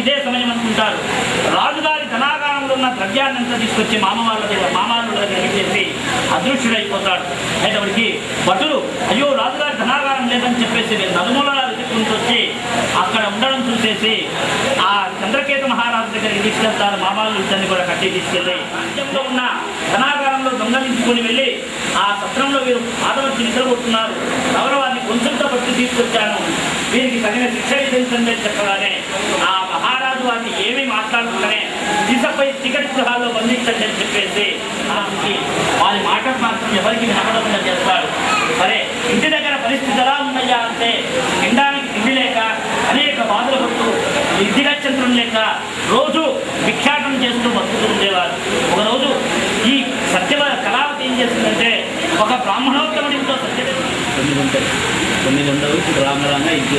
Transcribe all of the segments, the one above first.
ఇదే సమయం అనుకుంటారు. రాజుగారి ధనాగారంలో ఉన్న ద్రవ్యాన్నంతా తీసుకొచ్చి మామవాళ్ళ దగ్గర చేసి అదృశ్యుడైపోతాడు. అయినప్పటికీ భటులు అయ్యో రాజుగారి ధనాగారం లేదని చెప్పేసి నలుమూలలా వెతుక్కుంటూ వచ్చి అక్కడ ఉండడం చూసేసి ఆ చంద్రకేతు మహారాజు దగ్గరికి తీసుకెళ్తారు. మామవాళ్ళు ఇద్దరిని కూడా కట్టి తీసుకెళ్ళి రాజ్యంలో ఉన్న ధనాగారంలో దొంగలించుకొని వెళ్ళి ఆ సత్రంలో వీరు ఆదవచ్చు నిద్రపోతున్నారు. గౌరవాన్ని కొంచెంతో పట్టి తీసుకొచ్చాను, వీరికి తగిన శిక్ష విధించండి అని చెప్పగానే ఆ మహారాజు వారిని ఏమీ మాట్లాడుకుంటూనే తీసుపై టికెట్ గృహాల్లో బంధించండి అని చెప్పేసి వారి మాటలు మాత్రం ఎవరికి వినపడకుండా చేస్తాడు. సరే ఇంటి దగ్గర పరిస్థితి ఎలా ఉన్నాయా అంటే తినడానికి తిండి లేక అనేక బాధలు పడుతూ విధిగచ్చంత్రం లేక రోజు భిక్షాటం చేస్తూ బతుకుతూ ఉండేవారు. ఒకరోజు ఈ సత్యవ కళావతి ఏం చేస్తుందంటే ఒక బ్రాహ్మణోత్తముడితో కొన్ని ఉండవు రాంగరంగా ఇంటి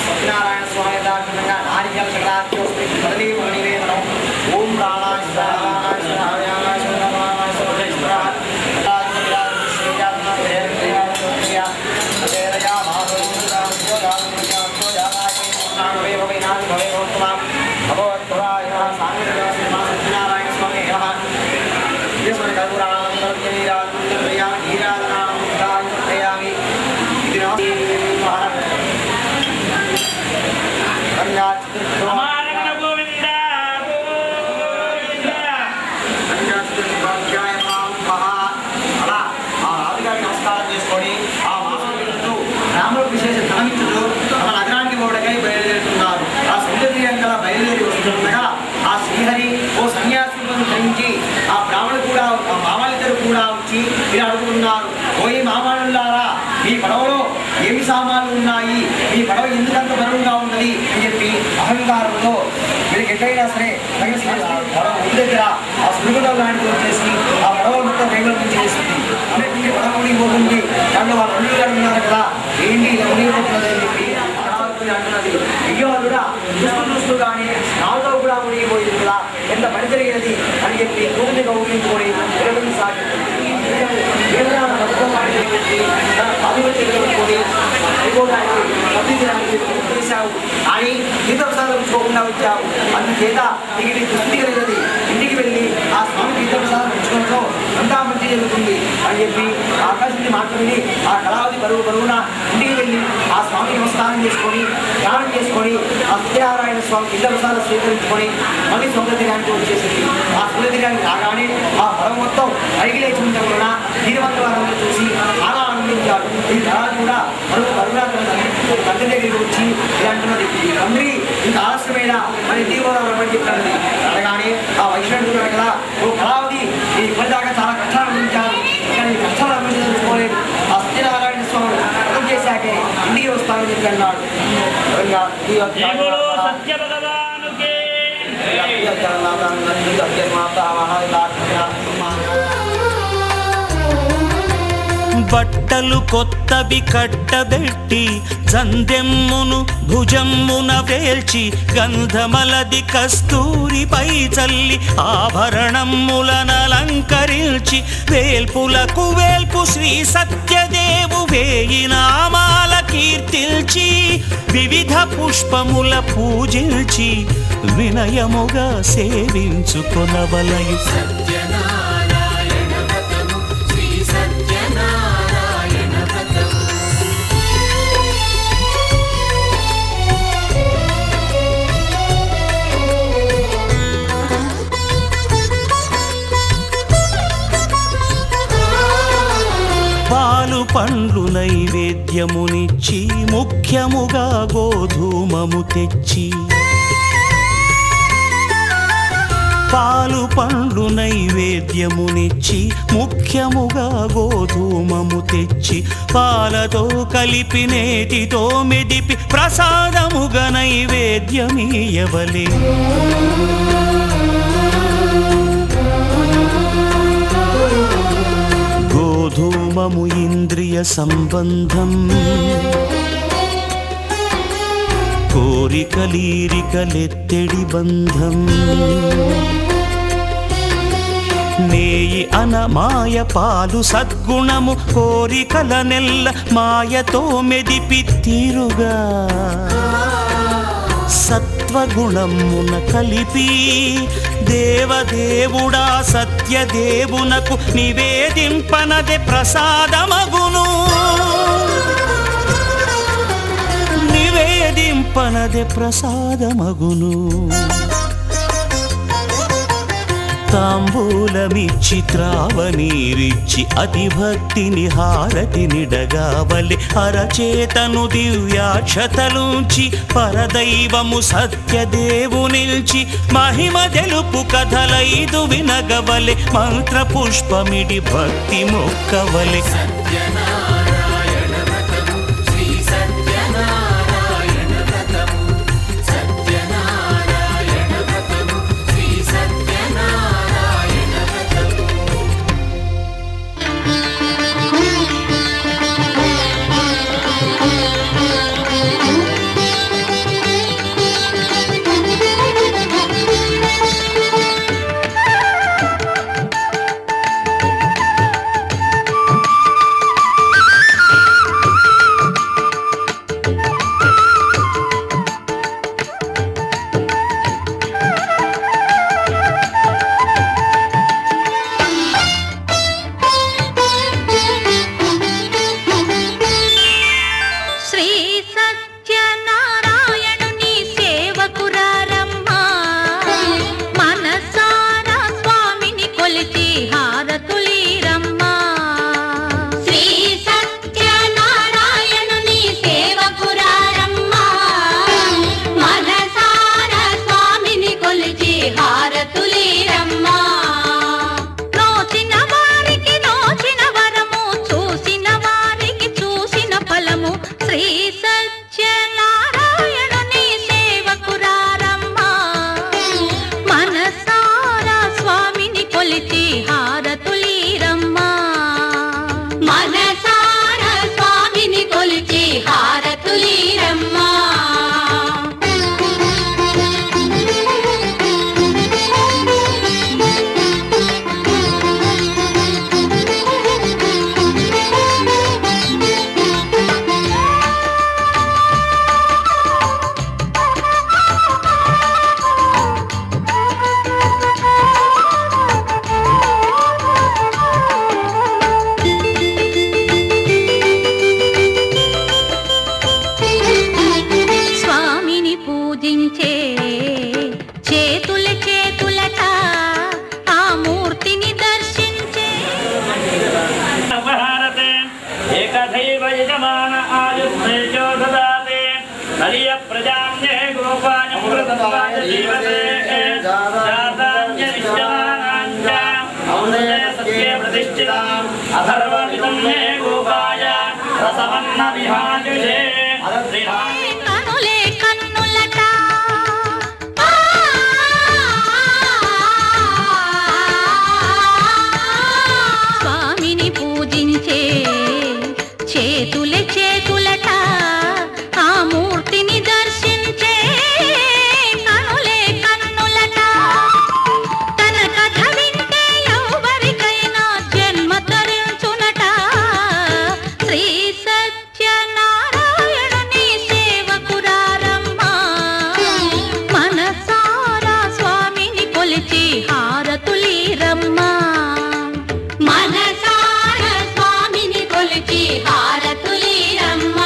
సత్యనారాయణ స్వామి దాక్షిణంగా నారికల శిఖరాత్యోస్మివేదనం ఓం సత్యనారాయణ స్వామి నమస్కారం చేసుకొని ఆ మాసంలో రాముడు విశేష ధనమిత్రులు తమ నగరానికి పోవడకై బయలుదేరుతున్నారు. ఆ సౌందర్యంగా బయలుదేరి వస్తుండగా ఆ శ్రీహరి ఓ సన్యాసులను ధరించి ఆ బ్రాహ్మణుడు కూడా ఆ మామలిద్దరు కూడా వచ్చి ఇలా అడుగుతున్నారు, ఓయి మామానులారా, మీ పడవలో ఏమి సామాన్లు ఉన్నాయి, మీ పడవ ఎందుకంత బరువుగా ఉన్నది అని చెప్పి అహంకారంలో వీళ్ళకి ఎక్కడైనా సరే పడవ ముందు దగ్గర ఆ సులుగులో లాంటివి వచ్చేసి ఆ పడవ మొత్తం రైలు నుంచి చేస్తుంది. అన్నింటి పడవ మునిగిపోతుంది. దాంట్లో వాళ్ళు అల్లుగా ఉన్నారు కదా, ఏంటి ఇలా మునిగిపోతున్నది అని చెప్పి అంటున్నది. అయ్యో కూడా చూస్తూ కానీ నాతో కూడా మునిగిపోయింది కదా, ఎంత పని జరిగినది అని చెప్పి కూతుని గౌరవించుకొని సాగుతుంది. చేశావు అని తీర్థప్రసాదం ఉంచుకోకుండా వచ్చావు, అందుచేత నీకు దుస్థితి కలిగినది. ఇంటికి వెళ్ళి ఆ స్వామి తీర్థప్రసాదం ఉంచుకోవడంతో అంతా మంచి జరుగుతుంది అని చెప్పి ఆకాశాన్ని మాట్లాడి ఆ కళావతి బరువున ఇంటికి వెళ్ళి ఆ స్వామి నమస్కారం చేసుకొని ధ్యానం చేసుకొని ఆ సత్యనారాయణ స్వామి తీర్థప్రసాదం స్వీకరించుకొని మళ్ళీ సౌందర్యానికి వచ్చేసింది. ఆ సౌందర్యానికి రాగానే ఆ బలం మొత్తం అడిగి లేచి ఉండడం వలన దీనవంతులందరూ చూసి చాలా ఆనందించారు. ఈ ధరాలు కూడా బరువుగా తండ్రి దగ్గరికి వచ్చి ఇలా అంటున్నది, తండ్రి ఇంత ఆలస్యమైన మరి దీవని చెప్పినది. అనగానే ఆ వైష్ణవుడు కదా, ఓ కళావతి ఈ ఇప్పటిదాకా చాలా కష్టాలు అనుభవించారు, కానీ ఈ కష్టాలు అనుభవించుకోలేదు. ఆ సత్యనారాయణ స్వామి అర్థం చేశాకే ఇంటికి వస్తానని చెప్పి అన్నాడు. బట్టలు కొత్తవి కట్టబెట్టి జందెమ్మును భుజమ్మున వేల్చి గంధమలది కస్తూరిపై చల్లి ఆభరణములనలంకరించి వేల్పులకు వేల్పు శ్రీ సత్యదేవు వేయి నామాల కీర్తిల్చి వివిధ పుష్పముల పూజించి వినయముగా సేవించుకొనవలయు. పాలు పండ్లు నైవేద్యమునిచ్చి ముఖ్యముగా గోధూమము తెచ్చి పాలు పండ్లు నైవేద్యమునిచ్చి ముఖ్యముగా గోధూమము తెచ్చి పాలతో కలిపి నేతితో మెదిపి ప్రసాదముగా నైవేద్యమీయవలే. గోధూమము ఇంద్రియ సంబంధం కోరికలీరికలెత్తెడి బంధం. నేయి అనమాయ పాలు సద్గుణము కోరికల నెల్ల మాయతో మెదిపి తీరుగా సత్వగుణమున కలిపి దేవదేవుడా సత్యదేవునకు నివేదింపనదే ప్రసాదమగును. నివేదింపనదే ప్రసాదమగును. తాంబూలమిచ్చి త్రావనీరిచ్చి అతిభక్తిని హారతినిడగావలె. అరచేతను దివ్యాక్షతలుంచి పరదైవము సత్యదేవునిల్చి మహిమ తెలుపు కథలైదు వినగవలె. మంత్ర పుష్పమిడి భక్తి మొక్కవలె. స్వామిని పూజించే చేతులే చేతులట ఆ మూర్తిని దర్శించే కనులే కన్నులట. తన కథ వింటే ఎవరికైనా జన్మ తరించునట. శ్రీ సత్యనారాయణుని సేవకురారమ్మ మనసారా స్వామిని కొలిచి హారతులీరమ్మ. మనసారా స్వామిని కొలిచి హారతులీరమ్మ.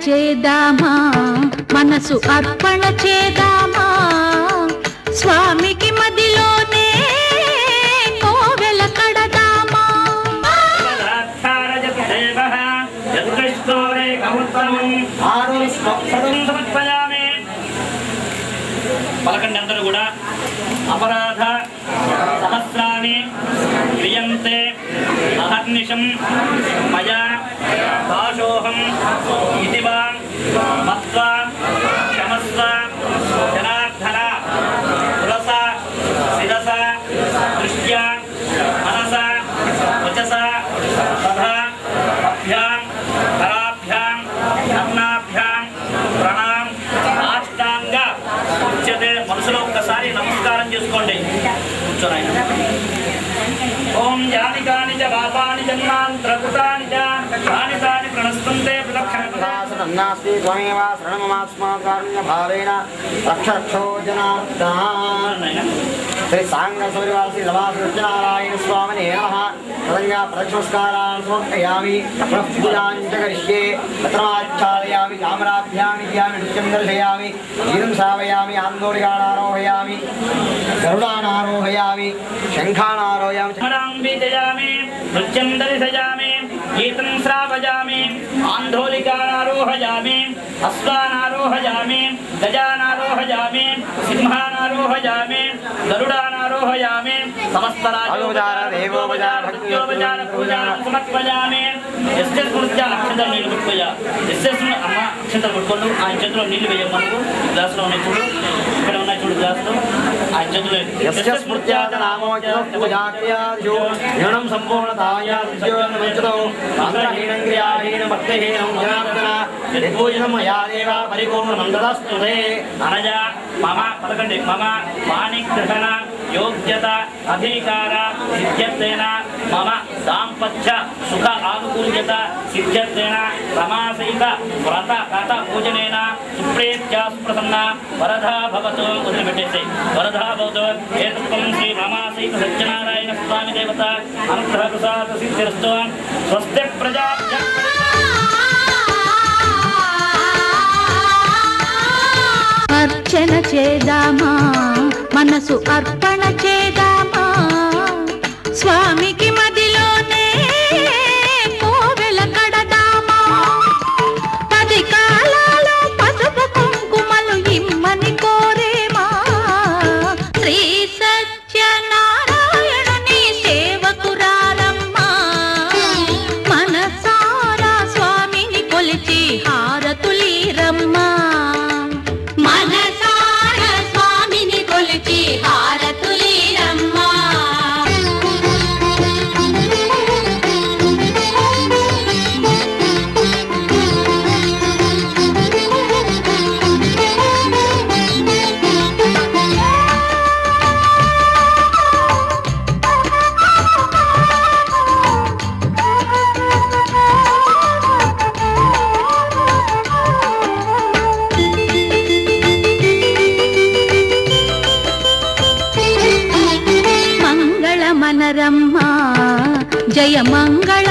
చేద్దామా మనసు అర్పణ చేద్దామా స్వామికి మదిలోనే కోవెల కడదామా పలకండి అందరూ కూడా. అపరాధ సహస్రాన్ని క్రియంతే అహర్నిశం మయా దాసోహం ఇతి వా మత్వా క్షమస్వ జనార్దన పురస శిరస దృష్ట్యా మనస వచస తథా అభ్యాం కరాభ్యాం కర్ణాభ్యాం ప్రణాం సాష్టాంగ ఉచ్యతే. మనసులో ఒక్కసారి నమస్కారం చేసుకోండి. కూర్చోరాయన. ఓం యాని కాని చ పాపాని జన్మాంతరకృతాని చ తాని తాని ప్రణస్తంతే నాస్తి త్వమేవ శరణమమాస్మాత్ కారుణ్య భావేన రక్షరక్షో జనార్దన. శ్రీ సాంగ సౌరివాసి లవాసృత్యనారాయణ స్వామినే నమః. తదంగా ప్రదక్షిణస్కారాన్ సమర్పయామి. పూజాం చ కరిష్యే. పత్రమాచ్ఛాదయామి. తామరాభ్యామి నృత్యం దర్శయామి. గీతం శ్రావయామి. ఆందోళికానారోహయామి. గరుడానారోహయామి. శంఖానారోహయామి. వీజయామి. నృత్యం దర్శయామి. గీతం శ్రావయామి. ఆందోళికానారోహయామి. అశ్వానారోహయామి. గజానారోహయామి. సింహానారోహయామి. గరుడానారోహయామి. సమస్త సమర్పయామి. ఎస్ఎస్ స్మృత్యా అక్షంతలు నీళ్ళు పట్టుకోయా. ఎస్ఎస్ అమ్మ అక్షంతలు పట్టుకోండు. ఆయన చేతిలో నీళ్ళు వేయం. మనకు గ్లాసులో ఉన్నాయి చూడు. ఇక్కడ ఉన్నాయి చూడు గ్లాసులో. ఆయన చేతిలో ఎస్ఎస్ స్మృత్యా జ్ఞానం సంపూర్ణతాయ క్రియాహీన భక్తిహీనం జనార్దన యద్భోజనం మయా దేవ పరిపూర్ణం దదాస్తుతే. అనజ మమ పలకండి. మమ వాణిగ్రహణ యోగ్యత అధికార సిద్ధ్యర్థేన మమ దాంపత్య సుఖ ఆనుకూల్యత సిద్ధ్యర్థేన రమాసహిత వ్రత కథ పూజనేన సుప్రేత్యా సుప్రసన్న వరదా భవతు. వదిలిపెట్టేసి వరదా భవతు. ఏతత్వం శ్రీ రమాసహిత సత్యనారాయణ స్వామి దేవత అనుగ్రహ ప్రసాద సిద్ధిరస్తు. స్వస్తి ప్రజాభ్య. అర్చన చేద్దామా మనసు అర్పణ చేద్దామా స్వామికి మదిలోనే కోవెల కడదామా. 10 కాలాలు పసుపు కుంకుమలు ఇమ్మని కోరేమా. శ్రీ సత్యనారాయణుని సేవకురారమ్మా. మనసారా స్వామిని కొలిచి హారతులీరమ్మా. మనసారా స్వామిని కొలిచి హారతులీరమ్మా. మంగళమనరమ్మా జయ మంగళ